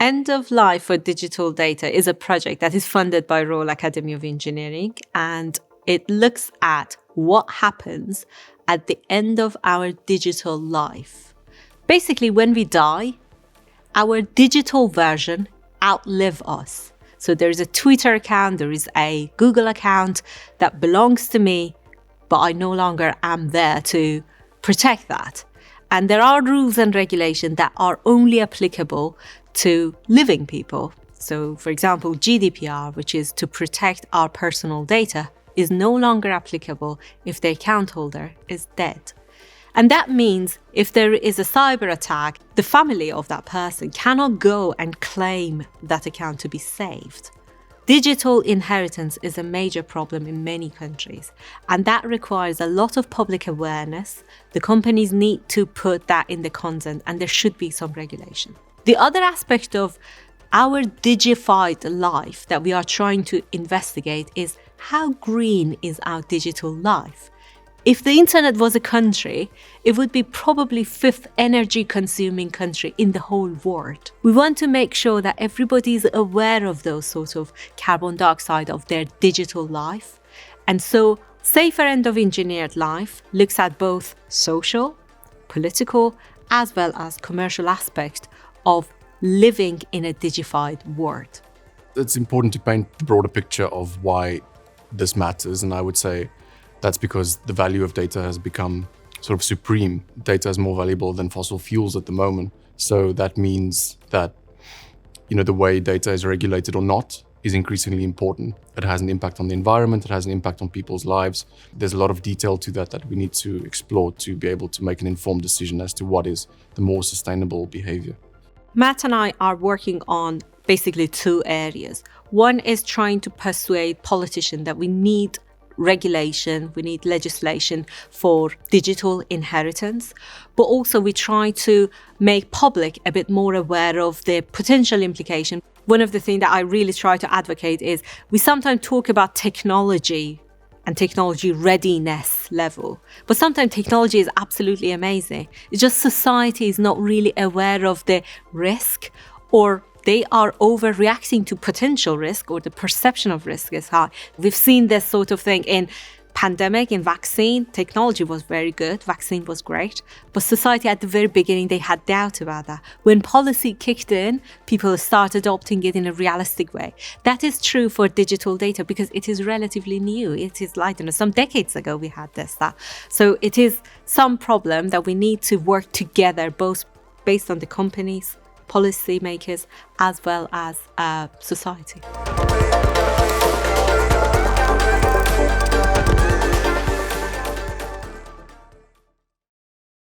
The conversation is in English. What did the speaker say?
End of Life for Digital Data is a project that is funded by Royal Academy of Engineering, and it looks at what happens at the end of our digital life. Basically, when we die, our digital version outlive us. So there is a Twitter account, there is a Google account that belongs to me, but I no longer am there to protect that. And there are rules and regulations that are only applicable to living people. So, for example, GDPR, which is to protect our personal data, is no longer applicable if the account holder is dead. And that means if there is a cyber attack, the family of that person cannot go and claim that account to be saved. Digital inheritance is a major problem in many countries, and that requires a lot of public awareness. The companies need to put that in the content, and there should be some regulation. The other aspect of our digified life that we are trying to investigate is how green is our digital life? If the internet was a country, it would be probably 5th energy consuming country in the whole world. We want to make sure that everybody is aware of those sorts of carbon dioxide of their digital life. And so Safer End of Engineered Life looks at both social, political, as well as commercial aspects of living in a digified world. It's important to paint the broader picture of why this matters, and I would say that's because the value of data has become sort of supreme. Data is more valuable than fossil fuels at the moment. So that means that, the way data is regulated or not is increasingly important. It has an impact on the environment, it has an impact on people's lives. There's a lot of detail to that we need to explore to be able to make an informed decision as to what is the more sustainable behavior. Matt and I are working on basically 2 areas. One is trying to persuade politicians that we need regulation, we need legislation for digital inheritance, but also we try to make public a bit more aware of the potential implication. One of the things that I really try to advocate is we sometimes talk about technology and technology readiness level, but sometimes technology is absolutely amazing. It's just society is not really aware of the risk, or they are overreacting to potential risk, or the perception of risk is high. We've seen this sort of thing in pandemic, in vaccine. Technology was very good, vaccine was great, but society at the very beginning, they had doubt about that. When policy kicked in, people started adopting it in a realistic way. That is true for digital data because it is relatively new. It is some decades ago we had that. So it is some problem that we need to work together, both based on the companies, policymakers, as well as society.